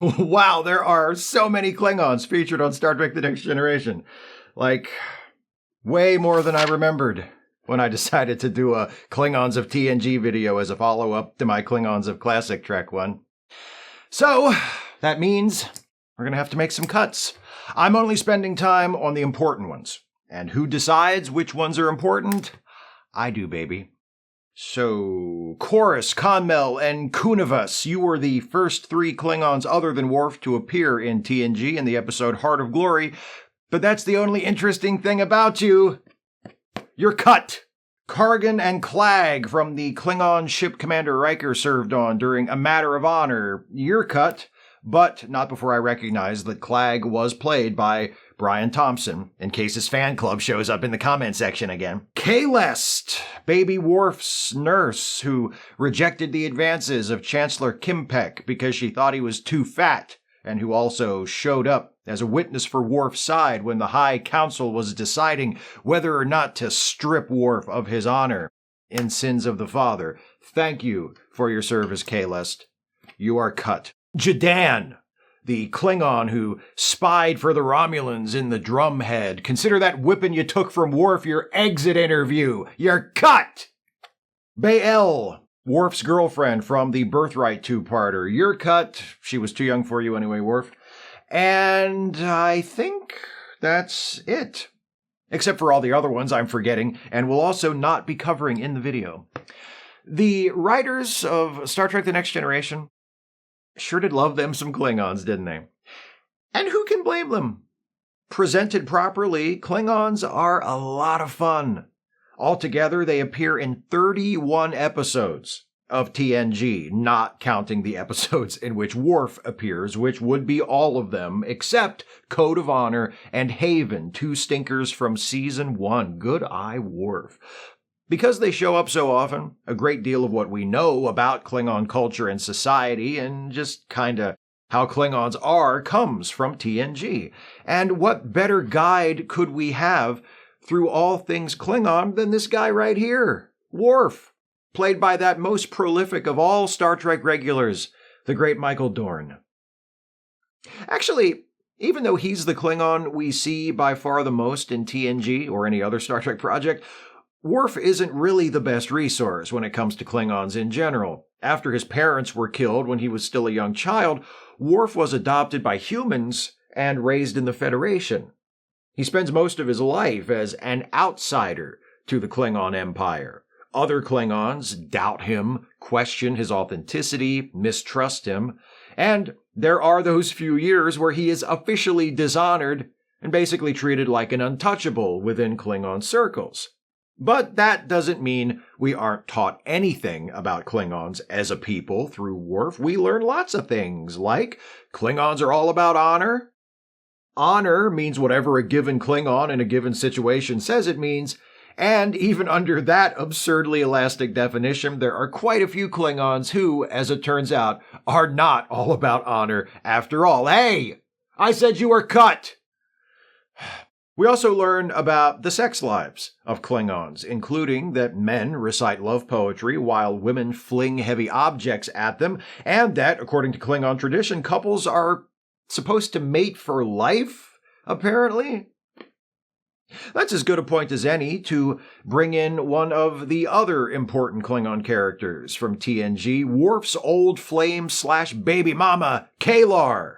Wow, there are so many Klingons featured on Star Trek The Next Generation. Like, way more than I remembered when I decided to do a Klingons of TNG video as a follow-up to my Klingons of Classic Trek one. So, that means we're going to have to make some cuts. I'm only spending time on the important ones. And who decides which ones are important? I do, baby. So, Chorus, Conmel, and Kunivas, you were the first 3 Klingons other than Worf to appear in TNG in the episode Heart of Glory, but that's the only interesting thing about you. You're cut. Kargan and Clag from the Klingon ship Commander Riker served on during A Matter of Honor. You're cut, but not before I recognize that Clag was played by Brian Thompson, in case his fan club shows up in the comment section again. Kahless, Baby Worf's nurse, who rejected the advances of Chancellor Kimpek because she thought he was too fat, and who also showed up as a witness for Worf's side when the High Council was deciding whether or not to strip Worf of his honor in Sins of the Father. Thank you for your service, Kahless. You are cut. Jadan, the Klingon who spied for the Romulans in the Drumhead. Consider that whipping you took from Worf your exit interview. You're cut! Bael, Worf's girlfriend from the Birthright two-parter. You're cut. She was too young for you anyway, Worf. And I think that's it. Except for all the other ones I'm forgetting, and will also not be covering in the video. The writers of Star Trek The Next Generation sure did love them some Klingons, didn't they? And who can blame them? Presented properly, Klingons are a lot of fun. Altogether, they appear in 31 episodes of TNG, not counting the episodes in which Worf appears, which would be all of them, except Code of Honor and Haven, 2 stinkers from Season 1. Good eye, Worf. Because they show up so often, a great deal of what we know about Klingon culture and society, and just kinda how Klingons are, comes from TNG. And what better guide could we have through all things Klingon than this guy right here, Worf, played by that most prolific of all Star Trek regulars, the great Michael Dorn. Actually, even though he's the Klingon we see by far the most in TNG or any other Star Trek project, Worf isn't really the best resource when it comes to Klingons in general. After his parents were killed when he was still a young child, Worf was adopted by humans and raised in the Federation. He spends most of his life as an outsider to the Klingon Empire. Other Klingons doubt him, question his authenticity, mistrust him, and there are those few years where he is officially dishonored and basically treated like an untouchable within Klingon circles. But that doesn't mean we aren't taught anything about Klingons as a people through Worf. We learn lots of things, like Klingons are all about honor. Honor means whatever a given Klingon in a given situation says it means, and even under that absurdly elastic definition, there are quite a few Klingons who, as it turns out, are not all about honor after all. Hey! I said you were cut! We also learn about the sex lives of Klingons, including that men recite love poetry while women fling heavy objects at them, and that, according to Klingon tradition, couples are supposed to mate for life, apparently. That's as good a point as any to bring in one of the other important Klingon characters from TNG, Worf's old flame/baby mama, K'Ehleyr.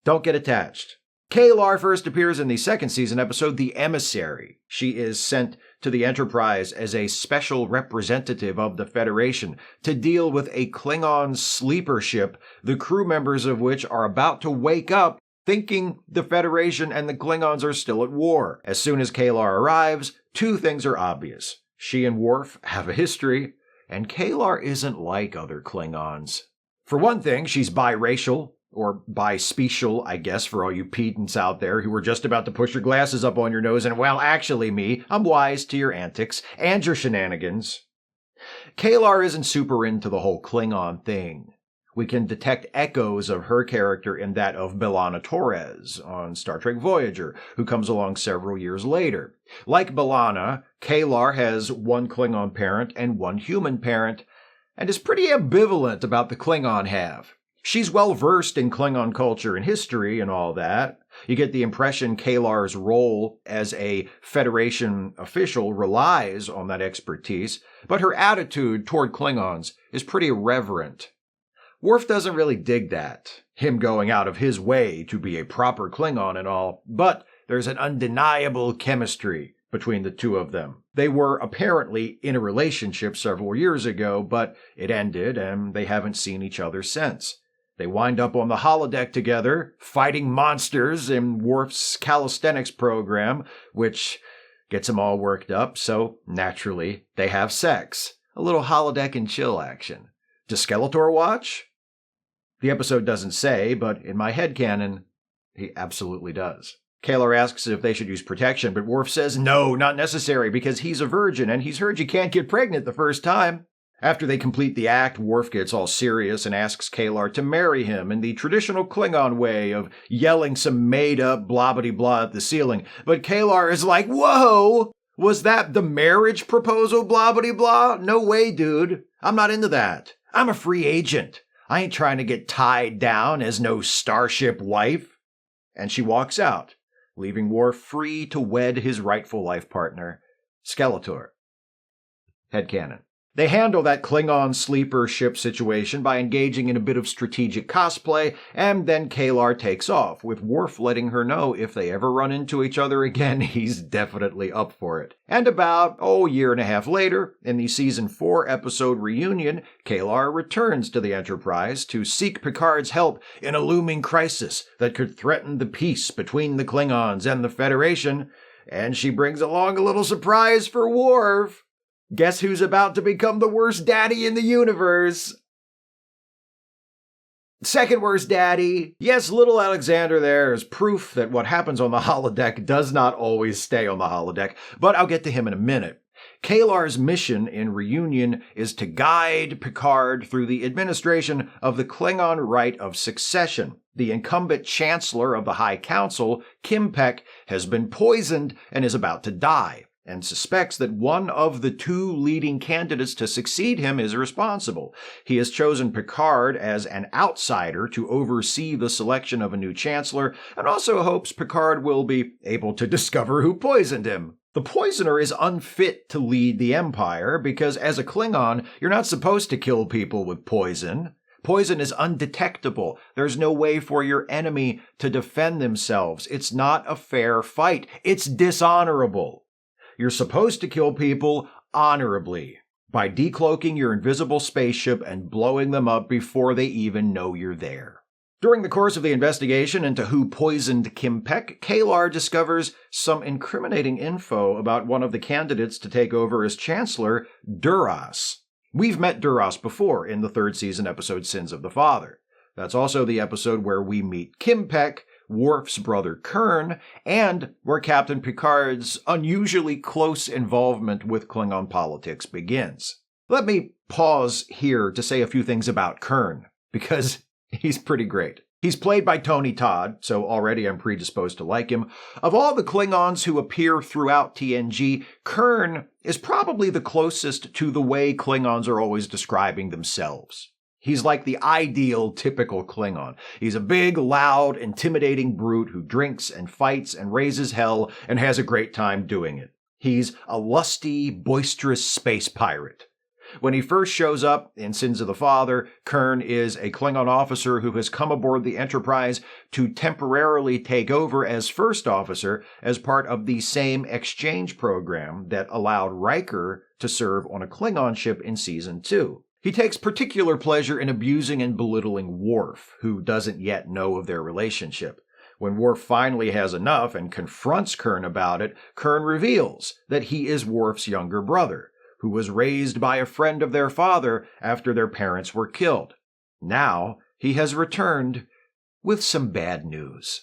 Don't get attached. K'Ehleyr first appears in the second season episode, The Emissary. She is sent to the Enterprise as a special representative of the Federation to deal with a Klingon sleeper ship, the crew members of which are about to wake up thinking the Federation and the Klingons are still at war. As soon as K'Ehleyr arrives, 2 things are obvious. She and Worf have a history, and K'Ehleyr isn't like other Klingons. For one thing, she's biracial, or bispecial, I guess, for all you pedants out there who were just about to push your glasses up on your nose and, well, actually me, I'm wise to your antics and your shenanigans. K'Ehleyr isn't super into the whole Klingon thing. We can detect echoes of her character in that of B'Elanna Torres on Star Trek Voyager, who comes along several years later. Like B'Elanna, K'Ehleyr has 1 Klingon parent and 1 human parent, and is pretty ambivalent about the Klingon half. She's well-versed in Klingon culture and history and all that. You get the impression K'Ehleyar's role as a Federation official relies on that expertise, but her attitude toward Klingons is pretty irreverent. Worf doesn't really dig that, him going out of his way to be a proper Klingon and all, but there's an undeniable chemistry between the two of them. They were apparently in a relationship several years ago, but it ended and they haven't seen each other since. They wind up on the holodeck together, fighting monsters in Worf's calisthenics program, which gets them all worked up, so naturally they have sex. A little holodeck and chill action. Does Skeletor watch? The episode doesn't say, but in my headcanon, he absolutely does. K'Ehleyar asks if they should use protection, but Worf says no, not necessary, because he's a virgin, and he's heard you can't get pregnant the first time. After they complete the act, Worf gets all serious and asks K'Ehleyar to marry him in the traditional Klingon way of yelling some made-up blah-blah-blah at the ceiling. But K'Ehleyar is like, whoa! Was that the marriage proposal blah-blah-blah? No way, dude. I'm not into that. I'm a free agent. I ain't trying to get tied down as no starship wife. And she walks out, leaving Worf free to wed his rightful life partner, Skeletor. Headcanon. They handle that Klingon sleeper ship situation by engaging in a bit of strategic cosplay, and then K'Ehleyar takes off, with Worf letting her know if they ever run into each other again, he's definitely up for it. And about, a year and a half later, in the Season 4 episode Reunion, K'Ehleyar returns to the Enterprise to seek Picard's help in a looming crisis that could threaten the peace between the Klingons and the Federation, and she brings along a little surprise for Worf. Guess who's about to become the worst daddy in the universe? Second worst daddy. Yes, little Alexander there is proof that what happens on the holodeck does not always stay on the holodeck, but I'll get to him in a minute. K'Ehleyar's mission in Reunion is to guide Picard through the administration of the Klingon Rite of Succession. The incumbent Chancellor of the High Council, Kimpek, has been poisoned and is about to die, and suspects that one of the two leading candidates to succeed him is responsible. He has chosen Picard as an outsider to oversee the selection of a new chancellor, and also hopes Picard will be able to discover who poisoned him. The poisoner is unfit to lead the Empire, because as a Klingon, you're not supposed to kill people with poison. Poison is undetectable. There's no way for your enemy to defend themselves. It's not a fair fight. It's dishonorable. You're supposed to kill people honorably, by decloaking your invisible spaceship and blowing them up before they even know you're there. During the course of the investigation into who poisoned Kimpek, K'Ehleyar discovers some incriminating info about one of the candidates to take over as Chancellor, Duras. We've met Duras before in the 3rd season episode Sins of the Father. That's also the episode where we meet Kimpek, Worf's brother Kurn, and where Captain Picard's unusually close involvement with Klingon politics begins. Let me pause here to say a few things about Kurn, because he's pretty great. He's played by Tony Todd, so already I'm predisposed to like him. Of all the Klingons who appear throughout TNG, Kurn is probably the closest to the way Klingons are always describing themselves. He's like the ideal, typical Klingon. He's a big, loud, intimidating brute who drinks and fights and raises hell and has a great time doing it. He's a lusty, boisterous space pirate. When he first shows up in Sins of the Father, Kurn is a Klingon officer who has come aboard the Enterprise to temporarily take over as first officer as part of the same exchange program that allowed Riker to serve on a Klingon ship in Season 2. He takes particular pleasure in abusing and belittling Worf, who doesn't yet know of their relationship. When Worf finally has enough and confronts Kurn about it, Kurn reveals that he is Worf's younger brother, who was raised by a friend of their father after their parents were killed. Now, he has returned with some bad news.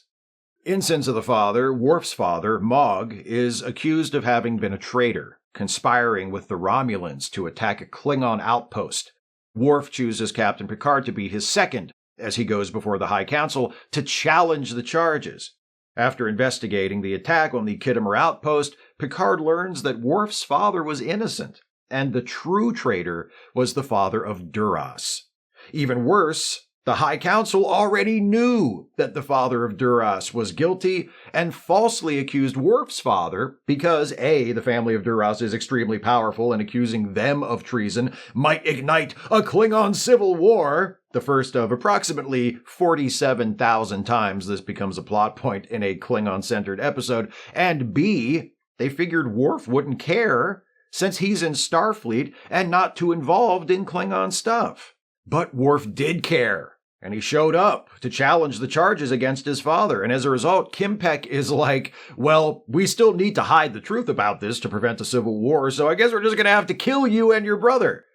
In Sins of the Father, Worf's father, Mog, is accused of having been a traitor, conspiring with the Romulans to attack a Klingon outpost. Worf chooses Captain Picard to be his second, as he goes before the High Council to challenge the charges. After investigating the attack on the Khitomer outpost, Picard learns that Worf's father was innocent, and the true traitor was the father of Duras. Even worse, The High Council already knew that the father of Duras was guilty and falsely accused Worf's father because A, the family of Duras is extremely powerful and accusing them of treason might ignite a Klingon civil war, the first of approximately 47,000 times this becomes a plot point in a Klingon-centered episode, and B, they figured Worf wouldn't care since he's in Starfleet and not too involved in Klingon stuff. But Worf did care, and he showed up to challenge the charges against his father, and as a result, Kimpek is like, well, we still need to hide the truth about this to prevent a civil war, so I guess we're just gonna have to kill you and your brother.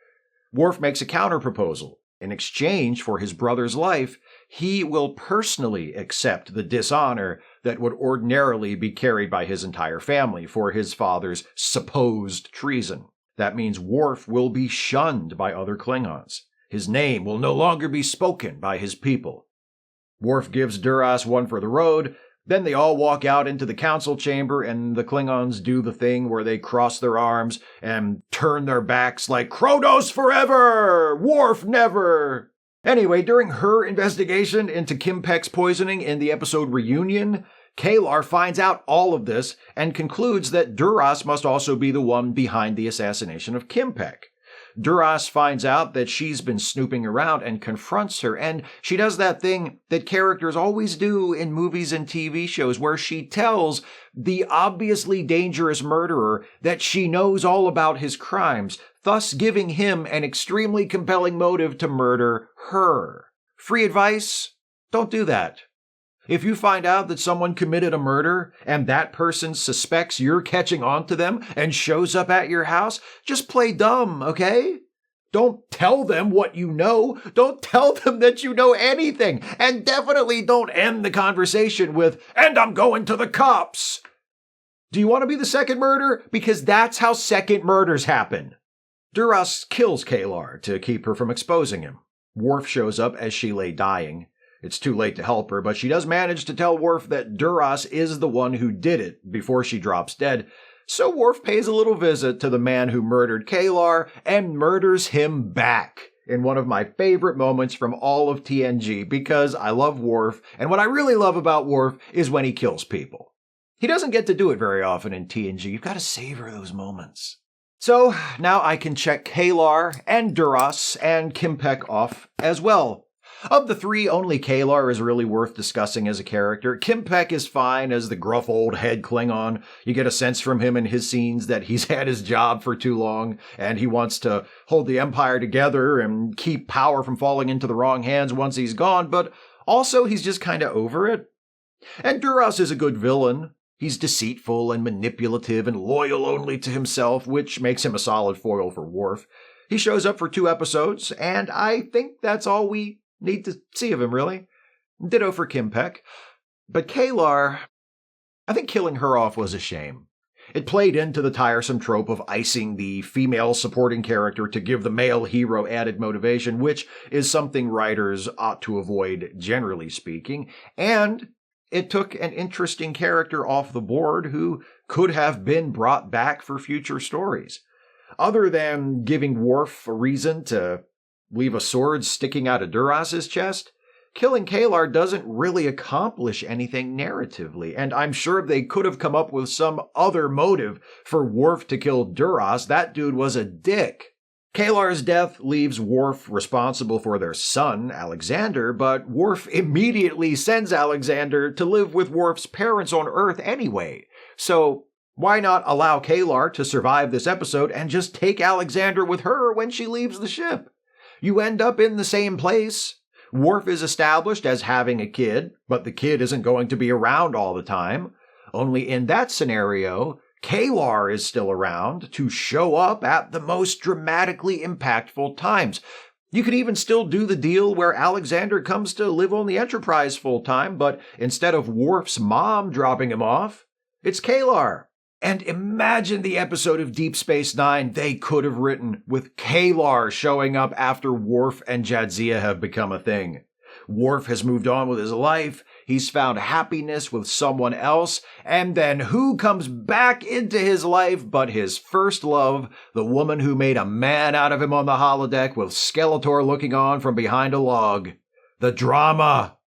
Worf makes a counterproposal. In exchange for his brother's life, he will personally accept the dishonor that would ordinarily be carried by his entire family for his father's supposed treason. That means Worf will be shunned by other Klingons. His name will no longer be spoken by his people. Worf gives Duras one for the road, then they all walk out into the council chamber and the Klingons do the thing where they cross their arms and turn their backs like, Kronos forever! Worf never! Anyway, during her investigation into Kimpek's poisoning in the episode Reunion, Kalar finds out all of this and concludes that Duras must also be the one behind the assassination of Kimpek. Duras finds out that she's been snooping around and confronts her, and she does that thing that characters always do in movies and TV shows where she tells the obviously dangerous murderer that she knows all about his crimes, thus giving him an extremely compelling motive to murder her. Free advice? Don't do that. If you find out that someone committed a murder and that person suspects you're catching on to them and shows up at your house, just play dumb, okay? Don't tell them what you know. Don't tell them that you know anything. And definitely don't end the conversation with, and I'm going to the cops. Do you want to be the second murder? Because that's how second murders happen. Duras kills Kalar to keep her from exposing him. Worf shows up as she lay dying. It's too late to help her, but she does manage to tell Worf that Duras is the one who did it before she drops dead. So Worf pays a little visit to the man who murdered Kalar and murders him back in one of my favorite moments from all of TNG because I love Worf, and what I really love about Worf is when he kills people. He doesn't get to do it very often in TNG. You've got to savor those moments. So now I can check Kalar and Duras and Kimpek off as well. Of the three, only Kalar is really worth discussing as a character. Kimpek is fine as the gruff old head Klingon. You get a sense from him in his scenes that he's had his job for too long, and he wants to hold the Empire together and keep power from falling into the wrong hands once he's gone, but also he's just kind of over it. And Duras is a good villain. He's deceitful and manipulative and loyal only to himself, which makes him a solid foil for Worf. He shows up for 2 episodes, and I think that's all we need to see of him, really. Ditto for Kimpek. But Kalar, I think killing her off was a shame. It played into the tiresome trope of icing the female supporting character to give the male hero added motivation, which is something writers ought to avoid, generally speaking. And it took an interesting character off the board who could have been brought back for future stories. Other than giving Worf a reason to leave a sword sticking out of Duras's chest, killing Kalar doesn't really accomplish anything narratively, and I'm sure they could have come up with some other motive for Worf to kill Duras. That dude was a dick. Kalar's death leaves Worf responsible for their son, Alexander, but Worf immediately sends Alexander to live with Worf's parents on Earth anyway. So why not allow Kalar to survive this episode and just take Alexander with her when she leaves the ship? You end up in the same place. Worf is established as having a kid, but the kid isn't going to be around all the time. Only in that scenario, Kalar is still around to show up at the most dramatically impactful times. You could even still do the deal where Alexander comes to live on the Enterprise full-time, but instead of Worf's mom dropping him off, it's Kalar. And imagine the episode of Deep Space Nine they could have written with Kalar showing up after Worf and Jadzia have become a thing. Worf has moved on with his life, he's found happiness with someone else, and then who comes back into his life but his first love, the woman who made a man out of him on the holodeck with Skeletor looking on from behind a log? The drama!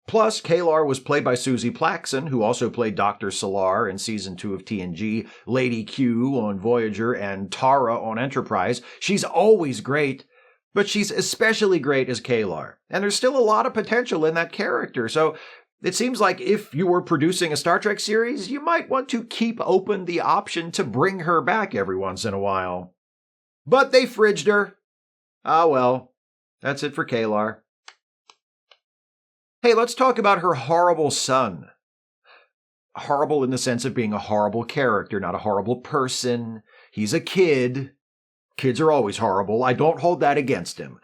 Plus, Kalar was played by Susie Plaxon, who also played Dr. Solar in Season 2 of TNG, Lady Q on Voyager, and Tara on Enterprise. She's always great, but she's especially great as Kalar. And there's still a lot of potential in that character, so it seems like if you were producing a Star Trek series, you might want to keep open the option to bring her back every once in a while. But they fridged her. Ah well, that's it for Kalar. Hey, let's talk about her horrible son. Horrible in the sense of being a horrible character, not a horrible person. He's a kid. Kids are always horrible. I don't hold that against him.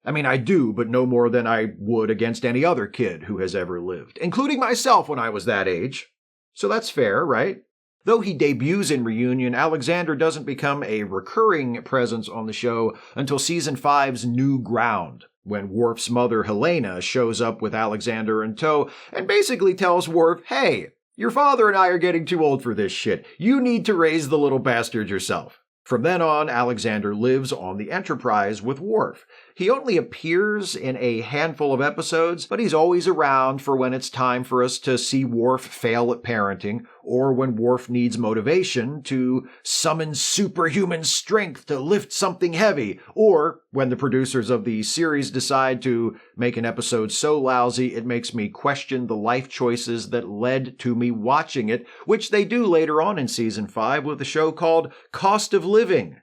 I mean, I do, but no more than I would against any other kid who has ever lived, including myself when I was that age. So that's fair, right? Though he debuts in Reunion, Alexander doesn't become a recurring presence on the show until Season 5's New Ground, when Worf's mother, Helena, shows up with Alexander in tow and basically tells Worf, hey, your father and I are getting too old for this shit. You need to raise the little bastard yourself. From then on, Alexander lives on the Enterprise with Worf. He only appears in a handful of episodes, but he's always around for when it's time for us to see Worf fail at parenting, or when Worf needs motivation to summon superhuman strength to lift something heavy, or when the producers of the series decide to make an episode so lousy it makes me question the life choices that led to me watching it, which they do later on in Season 5 with a show called Cost of Living.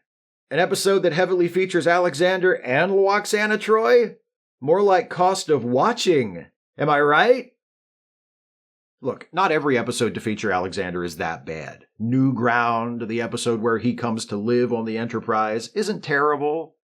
An episode that heavily features Alexander and Lwaxana Troi? More like Cost of Watching. Am I right? Look, not every episode to feature Alexander is that bad. New Ground, the episode where he comes to live on the Enterprise, isn't terrible.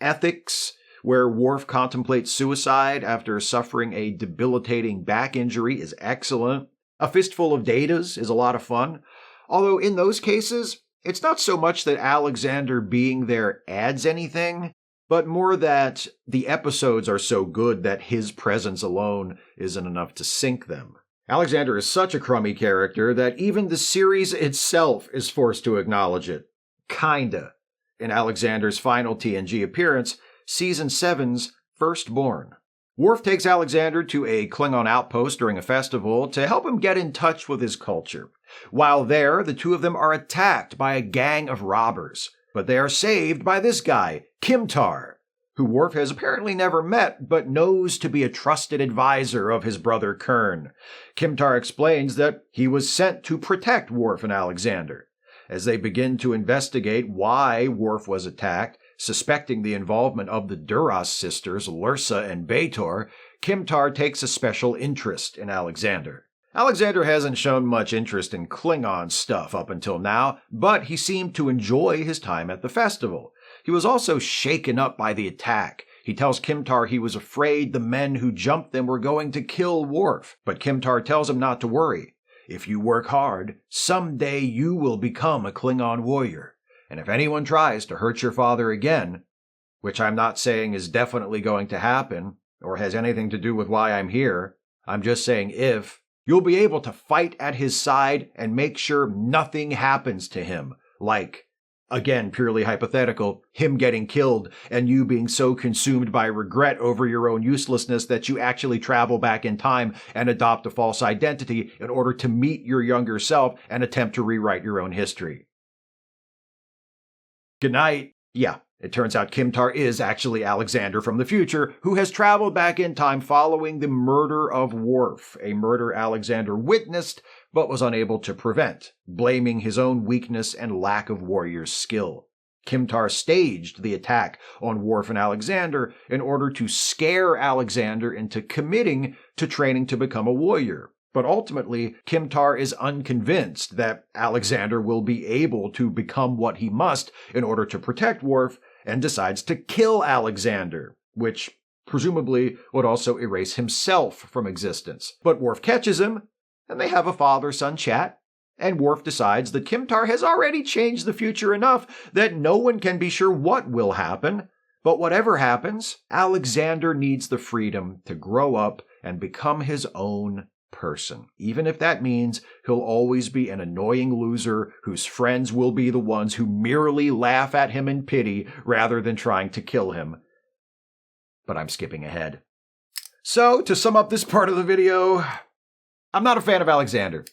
Ethics, where Worf contemplates suicide after suffering a debilitating back injury, is excellent. A Fistful of Datas is a lot of fun. Although in those cases, it's not so much that Alexander being there adds anything, but more that the episodes are so good that his presence alone isn't enough to sink them. Alexander is such a crummy character that even the series itself is forced to acknowledge it. Kinda. In Alexander's final TNG appearance, Season 7's Firstborn. Worf takes Alexander to a Klingon outpost during a festival to help him get in touch with his culture. While there, the two of them are attacked by a gang of robbers, but they are saved by this guy, Kimtar, who Worf has apparently never met but knows to be a trusted advisor of his brother Kurn. Kimtar explains that he was sent to protect Worf and Alexander. As they begin to investigate why Worf was attacked, suspecting the involvement of the Duras sisters, Lursa and B'Etor, Kimtar takes a special interest in Alexander. Alexander hasn't shown much interest in Klingon stuff up until now, but he seemed to enjoy his time at the festival. He was also shaken up by the attack. He tells Kimtar he was afraid the men who jumped them were going to kill Worf, but Kimtar tells him not to worry. If you work hard, someday you will become a Klingon warrior. And if anyone tries to hurt your father again, which I'm not saying is definitely going to happen, or has anything to do with why I'm here, I'm just saying if, you'll be able to fight at his side and make sure nothing happens to him. Like, again, purely hypothetical, him getting killed and you being so consumed by regret over your own uselessness that you actually travel back in time and adopt a false identity in order to meet your younger self and attempt to rewrite your own history. Good night. Yeah, it turns out Kimtar is actually Alexander from the future, who has traveled back in time following the murder of Worf, a murder Alexander witnessed but was unable to prevent, blaming his own weakness and lack of warrior skill. Kimtar staged the attack on Worf and Alexander in order to scare Alexander into committing to training to become a warrior. But ultimately, Kimtar is unconvinced that Alexander will be able to become what he must in order to protect Worf, and decides to kill Alexander, which presumably would also erase himself from existence. But Worf catches him, and they have a father-son chat, and Worf decides that Kimtar has already changed the future enough that no one can be sure what will happen. But whatever happens, Alexander needs the freedom to grow up and become his own person, even if that means he'll always be an annoying loser whose friends will be the ones who merely laugh at him in pity rather than trying to kill him. But I'm skipping ahead. So, to sum up this part of the video, I'm not a fan of Alexander.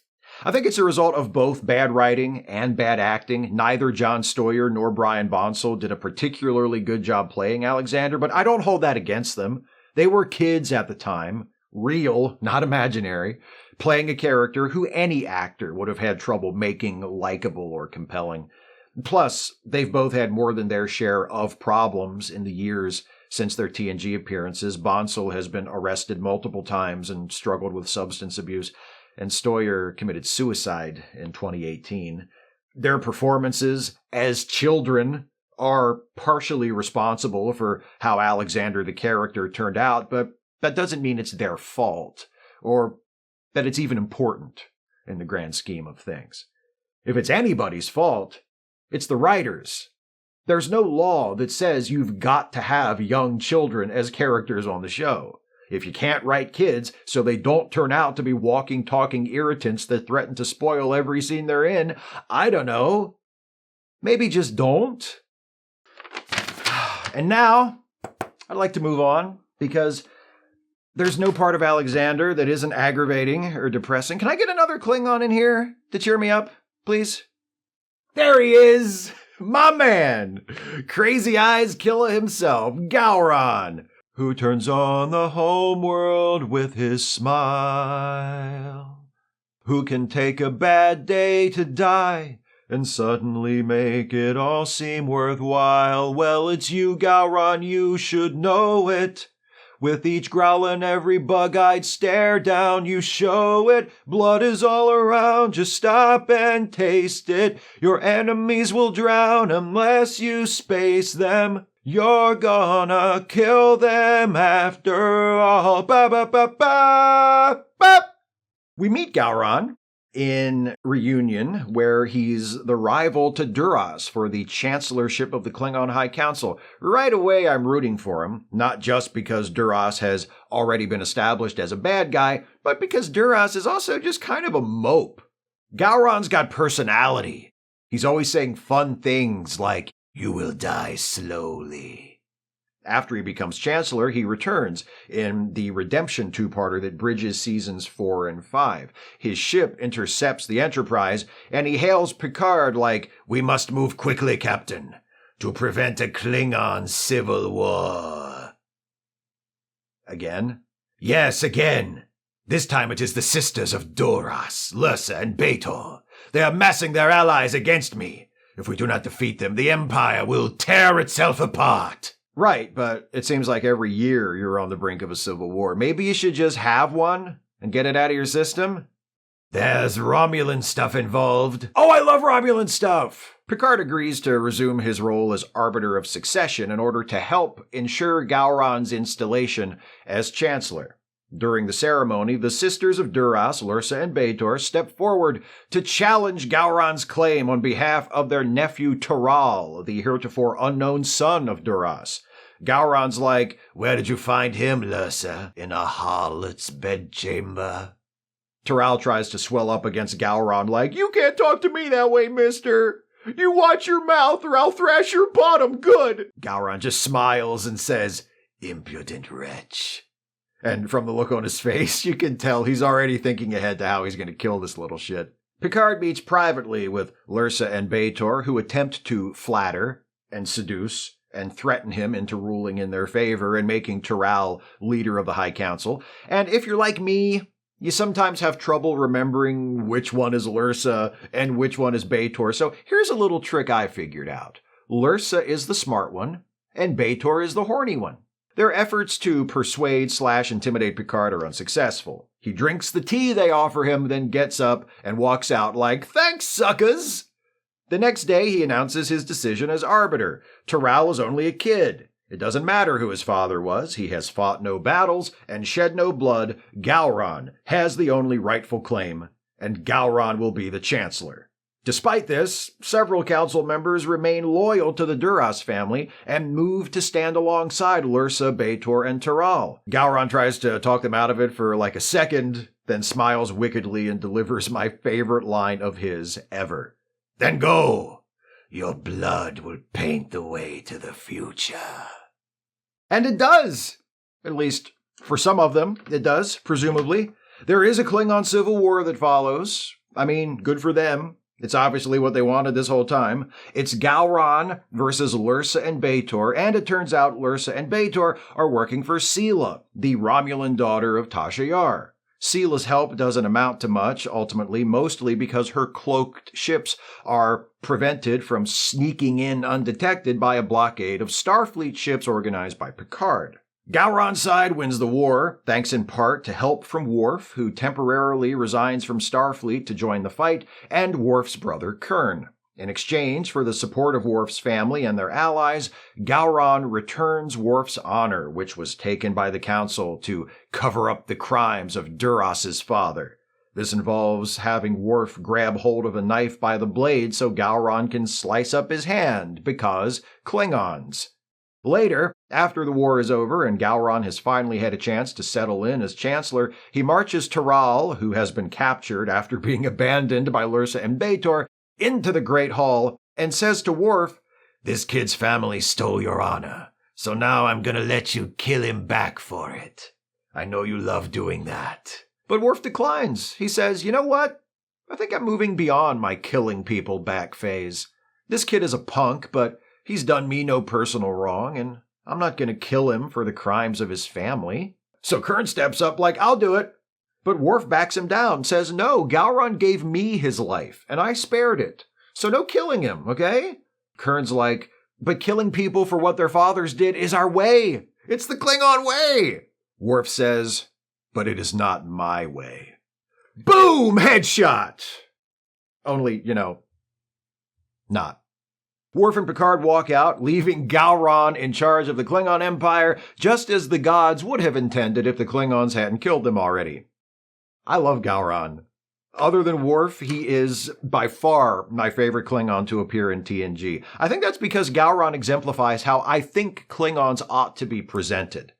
I think it's a result of both bad writing and bad acting. Neither John Stoyer nor Brian Bonsall did a particularly good job playing Alexander, but I don't hold that against them. They were kids at the time, real, not imaginary, playing a character who any actor would have had trouble making likable or compelling. Plus, they've both had more than their share of problems in the years since their TNG appearances. Bonsall has been arrested multiple times and struggled with substance abuse, and Stoyer committed suicide in 2018. Their performances as children are partially responsible for how Alexander the character turned out, but that doesn't mean it's their fault, or that it's even important in the grand scheme of things. If it's anybody's fault, it's the writers. There's no law that says you've got to have young children as characters on the show. If you can't write kids so they don't turn out to be walking, talking irritants that threaten to spoil every scene they're in, I don't know. Maybe just don't. And now, I'd like to move on, because there's no part of Alexander that isn't aggravating or depressing. Can I get another Klingon in here to cheer me up, please? There he is! My man! Crazy Eyes Killer himself, Gowron, who turns on the home world with his smile. Who can take a bad day to die and suddenly make it all seem worthwhile? Well, it's you, Gowron, you should know it. With each growl and every bug-eyed stare down, you show it. Blood is all around, just stop and taste it. Your enemies will drown unless you space them. You're gonna kill them after all. Ba ba ba ba ba. We meet Gowron in Reunion, where he's the rival to Duras for the chancellorship of the Klingon High Council. Right away, I'm rooting for him, not just because Duras has already been established as a bad guy, but because Duras is also just kind of a mope. Gowron's got personality. He's always saying fun things like, "You will die slowly." After he becomes Chancellor, he returns in the Redemption two-parter that bridges seasons 4 and 5. His ship intercepts the Enterprise, and he hails Picard like, "We must move quickly, Captain, to prevent a Klingon civil war." Again? Yes, again. This time it is the sisters of Duras, Lursa, and Betor. They are massing their allies against me. If we do not defeat them, the Empire will tear itself apart. Right, but it seems like every year you're on the brink of a civil war. Maybe you should just have one and get it out of your system? There's Romulan stuff involved. Oh, I love Romulan stuff! Picard agrees to resume his role as Arbiter of Succession in order to help ensure Gowron's installation as Chancellor. During the ceremony, the sisters of Duras, Lursa, and Betor step forward to challenge Gowron's claim on behalf of their nephew Taral, the heretofore unknown son of Duras. Gowron's like, "Where did you find him, Lursa? In a harlot's bedchamber?" Taral tries to swell up against Gowron like, "You can't talk to me that way, mister. You watch your mouth or I'll thrash your bottom good." Gowron just smiles and says, "Impudent wretch." And from the look on his face, you can tell he's already thinking ahead to how he's going to kill this little shit. Picard meets privately with Lursa and Betor, who attempt to flatter and seduce and threaten him into ruling in their favor and making Taral leader of the High Council. And if you're like me, you sometimes have trouble remembering which one is Lursa and which one is Betor. So here's a little trick I figured out. Lursa is the smart one, and Betor is the horny one. Their efforts to persuade/intimidate Picard are unsuccessful. He drinks the tea they offer him, then gets up and walks out like, "Thanks, suckers!" The next day, he announces his decision as Arbiter. Taral is only a kid. It doesn't matter who his father was. He has fought no battles and shed no blood. Gowron has the only rightful claim, and Gowron will be the Chancellor. Despite this, several council members remain loyal to the Duras family and move to stand alongside Lursa, Betor, and Taral. Gowron tries to talk them out of it for like a second, then smiles wickedly and delivers my favorite line of his ever. "Then go! Your blood will paint the way to the future." And it does! At least, For some of them, it does, presumably. There is a Klingon civil war that follows. I mean, good for them. It's obviously what they wanted this whole time. It's Gowron versus Lursa and B'Etor, and it turns out Lursa and B'Etor are working for Sela, the Romulan daughter of Tasha Yar. Sela's help doesn't amount to much, ultimately, mostly because her cloaked ships are prevented from sneaking in undetected by a blockade of Starfleet ships organized by Picard. Gowron's side wins the war, thanks in part to help from Worf, who temporarily resigns from Starfleet to join the fight, and Worf's brother Kurn. In exchange for the support of Worf's family and their allies, Gowron returns Worf's honor, which was taken by the Council to cover up the crimes of Duras' father. This involves having Worf grab hold of a knife by the blade so Gowron can slice up his hand, because Klingons. Later, after the war is over and Gowron has finally had a chance to settle in as Chancellor, he marches Taral, who has been captured after being abandoned by Lursa and B'Etor, into the Great Hall and says to Worf, "This kid's family stole your honor, so now I'm gonna let you kill him back for it. I know you love doing that." But Worf declines. He says, "You know what? I think I'm moving beyond my killing people back phase. This kid is a punk, but he's done me no personal wrong, and I'm not going to kill him for the crimes of his family." So Kurn steps up like, "I'll do it." But Worf backs him down, says, "No, Gowron gave me his life, and I spared it. So no killing him, okay?" Kurn's like, "But killing people for what their fathers did is our way. It's the Klingon way." Worf says, "But it is not my way." Boom! Headshot! Only, not. Worf and Picard walk out, leaving Gowron in charge of the Klingon Empire, just as the gods would have intended if the Klingons hadn't killed them already. I love Gowron. Other than Worf, he is by far my favorite Klingon to appear in TNG. I think that's because Gowron exemplifies how I think Klingons ought to be presented.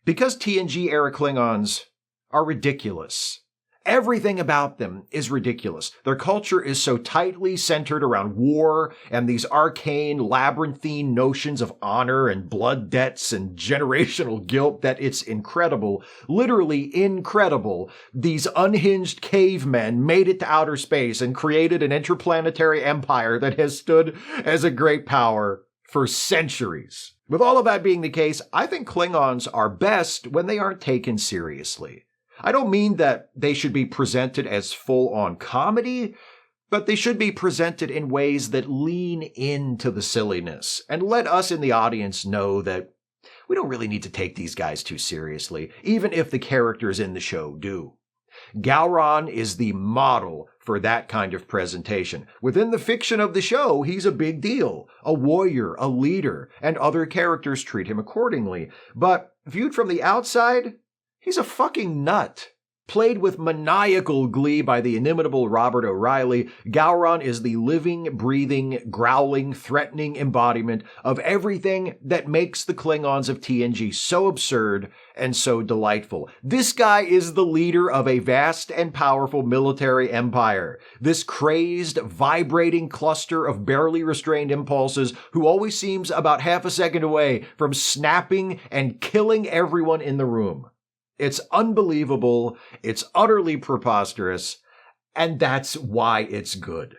Because TNG-era Klingons are ridiculous. Everything about them is ridiculous. Their culture is so tightly centered around war and these arcane, labyrinthine notions of honor and blood debts and generational guilt that it's incredible, literally incredible. These unhinged cavemen made it to outer space and created an interplanetary empire that has stood as a great power for centuries. With all of that being the case, I think Klingons are best when they aren't taken seriously. I don't mean that they should be presented as full-on comedy, but they should be presented in ways that lean into the silliness and let us in the audience know that we don't really need to take these guys too seriously, even if the characters in the show do. Gowron is the model for that kind of presentation. Within the fiction of the show, he's a big deal, a warrior, a leader, and other characters treat him accordingly. But viewed from the outside, he's a fucking nut. Played with maniacal glee by the inimitable Robert O'Reilly, Gowron is the living, breathing, growling, threatening embodiment of everything that makes the Klingons of TNG so absurd and so delightful. This guy is the leader of a vast and powerful military empire. This crazed, vibrating cluster of barely restrained impulses who always seems about half a second away from snapping and killing everyone in the room. It's unbelievable, it's utterly preposterous, and that's why it's good.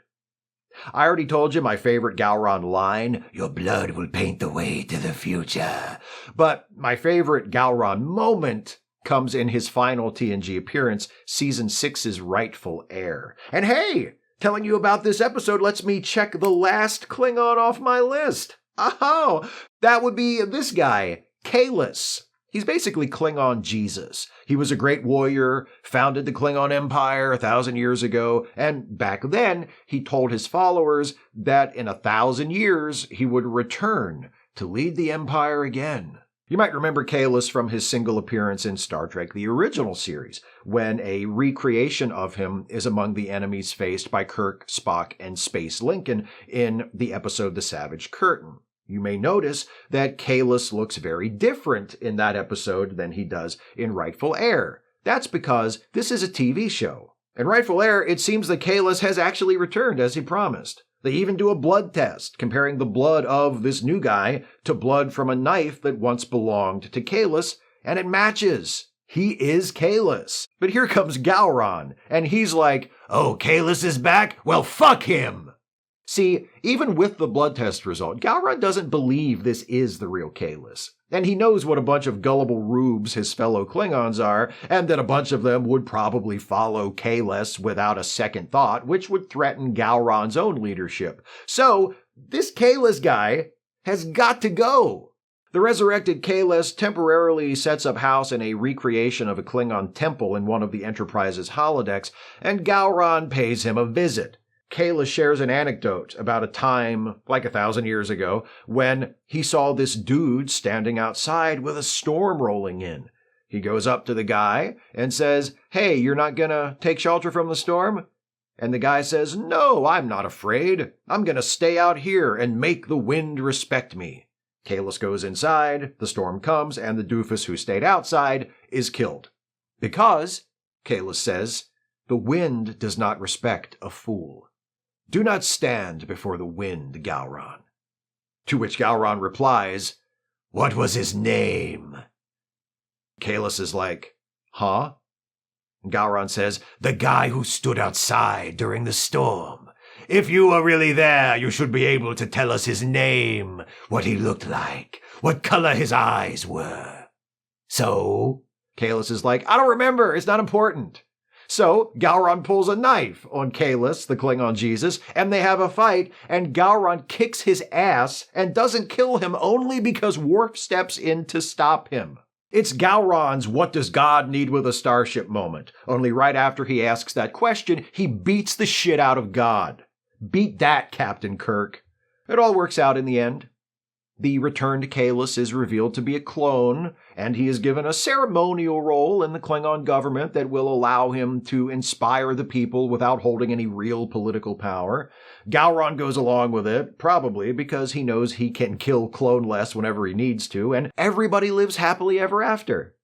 I already told you my favorite Gowron line, "Your blood will paint the way to the future." But my favorite Gowron moment comes in his final TNG appearance, Season 6's Rightful Heir. And hey, telling you about this episode lets me check the last Klingon off my list. Oh, that would be this guy, Kahless. He's basically Klingon Jesus. He was a great warrior, founded the Klingon Empire 1,000 years ago, and back then he told his followers that in 1,000 years he would return to lead the Empire again. You might remember Kahless from his single appearance in Star Trek the original series, when a recreation of him is among the enemies faced by Kirk, Spock, and Space Lincoln in the episode The Savage Curtain. You may notice that Kahless looks very different in that episode than he does in Rightful Heir. That's because this is a TV show. In Rightful Heir, it seems that Kahless has actually returned as he promised. They even do a blood test, comparing the blood of this new guy to blood from a knife that once belonged to Kahless, and it matches. He is Kahless. But here comes Gowron, and he's like, "Oh, Kahless is back? Well, fuck him!" See, even with the blood test result, Gowron doesn't believe this is the real Kahless. And he knows what a bunch of gullible rubes his fellow Klingons are, and that a bunch of them would probably follow Kahless without a second thought, which would threaten Gowron's own leadership. So, this Kahless guy has got to go. The resurrected Kahless temporarily sets up house in a recreation of a Klingon temple in one of the Enterprise's holodecks, and Gowron pays him a visit. Kahless shares an anecdote about a time, like 1,000 years ago, when he saw this dude standing outside with a storm rolling in. He goes up to the guy and says, "Hey, you're not gonna take shelter from the storm?" And the guy says, "No, I'm not afraid. I'm gonna stay out here and make the wind respect me." Kahless goes inside, the storm comes, and the doofus who stayed outside is killed. Because, Kahless says, the wind does not respect a fool. Do not stand before the wind, Gowron. To which Gowron replies, "What was his name?" Kahless is like, "Huh?" Gowron says, "The guy who stood outside during the storm. If you were really there, you should be able to tell us his name, what he looked like, what color his eyes were." So, Kahless is like, "I don't remember, it's not important." So, Gowron pulls a knife on Kahless, the Klingon Jesus, and they have a fight, and Gowron kicks his ass and doesn't kill him only because Worf steps in to stop him. It's Gowron's "what does God need with a starship" moment, only right after he asks that question, he beats the shit out of God. Beat that, Captain Kirk. It all works out in the end. The returned Kahless is revealed to be a clone, and he is given a ceremonial role in the Klingon government that will allow him to inspire the people without holding any real political power. Gowron goes along with it, probably because he knows he can kill Clone-less whenever he needs to, and everybody lives happily ever after.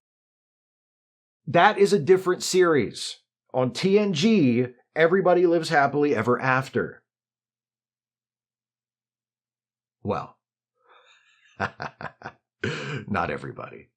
That is a different series. On TNG, everybody lives happily ever after. Well, not everybody.